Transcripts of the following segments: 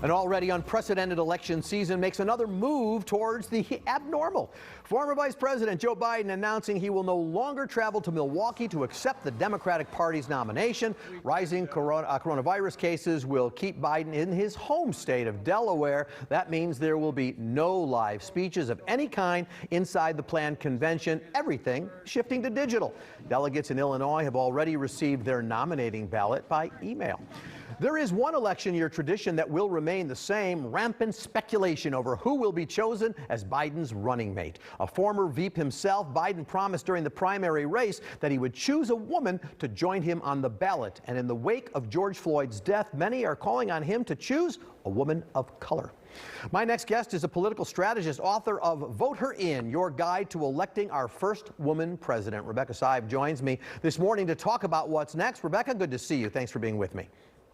An already unprecedented election season makes another move towards the abnormal. Former Vice President Joe Biden announcing he will no longer travel to Milwaukee to accept the Democratic Party's nomination. Rising coronavirus cases will keep Biden in his home state of Delaware. That means there will be no live speeches of any kind inside the planned convention, everything shifting to digital. Delegates in Illinois have already received their nominating ballot by email. There is one election year tradition that will remain the same: rampant speculation over who will be chosen as Biden's running mate. A former Veep himself, Biden promised during the primary race that he would choose a woman to join him on the ballot. And in the wake of George Floyd's death, many are calling on him to choose a woman of color. My next guest is a political strategist, author of Vote Her In, Your Guide to Electing Our First Woman President. Rebecca Sive joins me this morning to talk about what's next. Rebecca, good to see you. Thanks for being with me.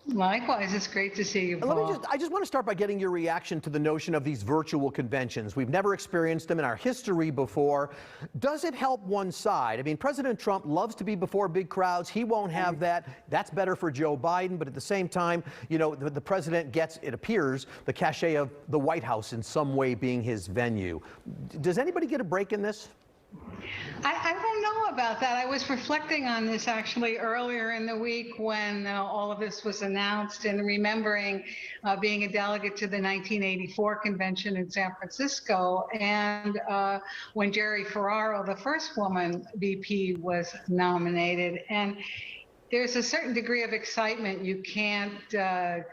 Likewise, it's great to see you, Paul. I just want to start by getting your reaction to the notion of these virtual conventions. We've never experienced them in our history before. Does it help one side? I mean, President Trump loves to be before big crowds. He won't have that. That's better for Joe Biden. But at the same time, you know, the president gets, it appears, the cachet of the White House in some way being his venue. Does anybody get a break in this? I don't know about that. I was reflecting on this actually earlier in the week when all of this was announced, and remembering being a delegate to the 1984 convention in San Francisco, and when Jerry Ferraro, the first woman VP, was nominated. And there's a certain degree of excitement you can't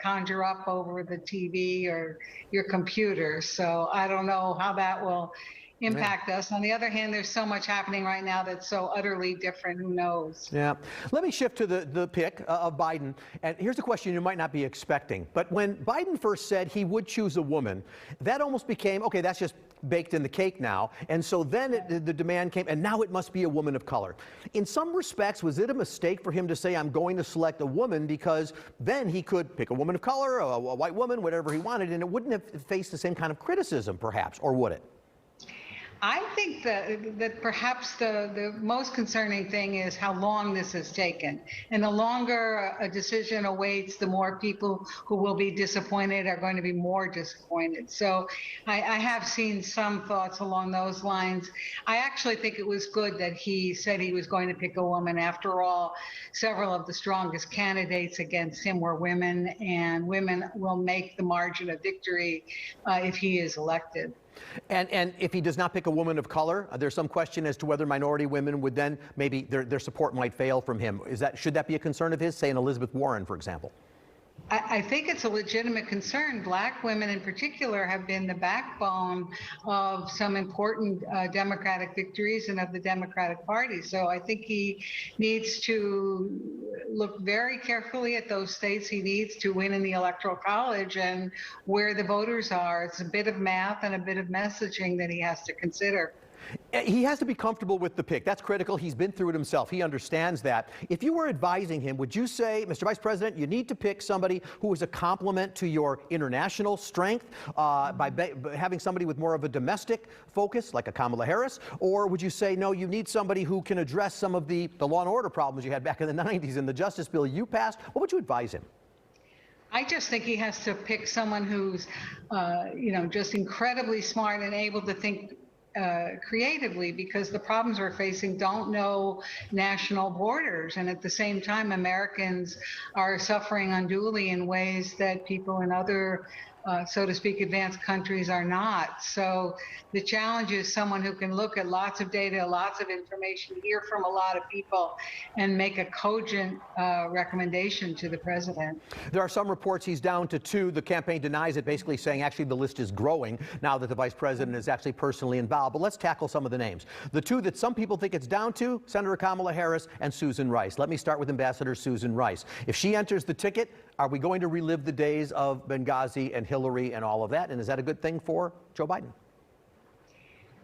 conjure up over the TV or your computer. So I don't know how that will impact us. On the other hand, there's so much happening right now that's so utterly different. Who knows? Yeah. Let me shift to the pick of Biden. And here's a question you might not be expecting. But when Biden first said he would choose a woman, that almost became, okay, that's just baked in the cake now. And so then the demand came, and now it must be a woman of color. In some respects, was it a mistake for him to say, I'm going to select a woman, because then he could pick a woman of color, a white woman, whatever he wanted, and it wouldn't have faced the same kind of criticism, perhaps, or would it? I think that perhaps the most concerning thing is how long this has taken. And the longer a decision awaits, the more people who will be disappointed are going to be more disappointed. So I have seen some thoughts along those lines. I actually think it was good that he said he was going to pick a woman. After all, several of the strongest candidates against him were women, and women will make the margin of victory if he is elected. And if he does not pick a woman of color, there's some question as to whether minority women would then, maybe their support might fail from him. Should that be a concern of his, say an Elizabeth Warren, for example? I think it's a legitimate concern. Black women in particular have been the backbone of some important Democratic victories and of the Democratic Party. So I think he needs to look very carefully at those states he needs to win in the Electoral College and where the voters are. It's a bit of math and a bit of messaging that he has to consider. He has to be comfortable with the pick. That's critical. He's been through it himself. He understands that. If you were advising him, would you say, Mr. Vice President, you need to pick somebody who is a complement to your international strength by having somebody with more of a domestic focus, like a Kamala Harris? Or would you say, no, you need somebody who can address some of the law and order problems you had back in the 90s in the Justice Bill you passed? What would you advise him? I just think he has to pick someone who's, just incredibly smart and able to think creatively, because the problems we're facing don't know national borders. And at the same time, Americans are suffering unduly in ways that people in other, so to speak, advanced countries are not. So the challenge is someone who can look at lots of data, lots of information, hear from a lot of people, and make a cogent recommendation to the president. There are some reports he's down to 2. The campaign denies it, basically saying actually the list is growing now that the vice president is actually personally involved. But let's tackle some of the names. The 2 that some people think it's down to: Senator Kamala Harris and Susan Rice. Let me start with Ambassador Susan Rice. If she enters the ticket, are we going to relive the days of Benghazi and Hillary and all of that? And is that a good thing for Joe Biden?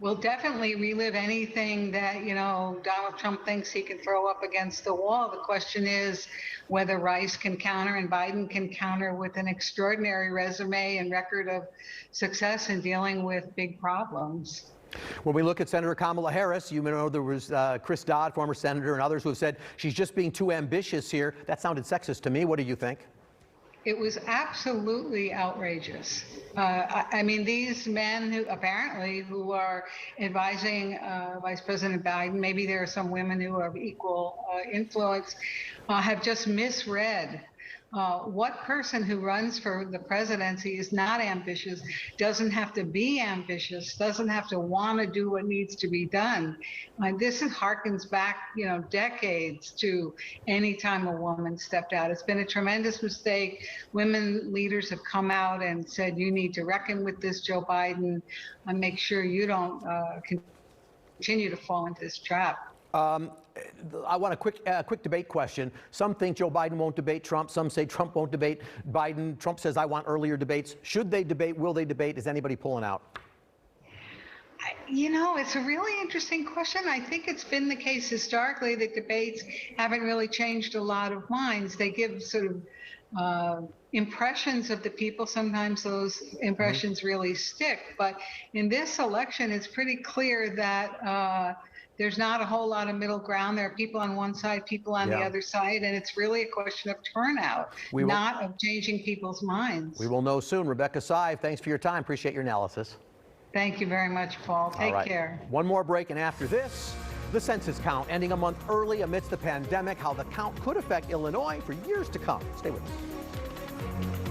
We'll definitely relive anything that, Donald Trump thinks he can throw up against the wall. The question is whether Rice can counter and Biden can counter with an extraordinary resume and record of success in dealing with big problems. When we look at Senator Kamala Harris, you know there was Chris Dodd, former senator, and others who have said she's just being too ambitious here. That sounded sexist to me. What do you think? it was absolutely outrageous. I mean, these men who apparently who are advising Vice President Biden, maybe there are some women who are of equal influence, have just misread. What person who runs for the presidency is not ambitious, doesn't have to be ambitious, doesn't have to want to do what needs to be done. This harkens back, decades to any time a woman stepped out. It's been a tremendous mistake. Women leaders have come out and said, you need to reckon with this, Joe Biden, and make sure you don't continue to fall into this trap. I want a quick debate question. Some think Joe Biden won't debate Trump. Some say Trump won't debate Biden. Trump says, I want earlier debates. Should they debate? Will they debate? Is anybody pulling out? It's a really interesting question. I think it's been the case historically that debates haven't really changed a lot of minds. They give sort of impressions of the people. Sometimes those impressions really stick. But in this election, it's pretty clear that there's not a whole lot of middle ground. There are people on one side, people on the other side, and it's really a question of turnout, not of changing people's minds. We will know soon. Rebecca Sive, thanks for your time. Appreciate your analysis. Thank you very much, Paul. Take care. One more break, and after this, the census count ending a month early amidst the pandemic, how the count could affect Illinois for years to come. Stay with us.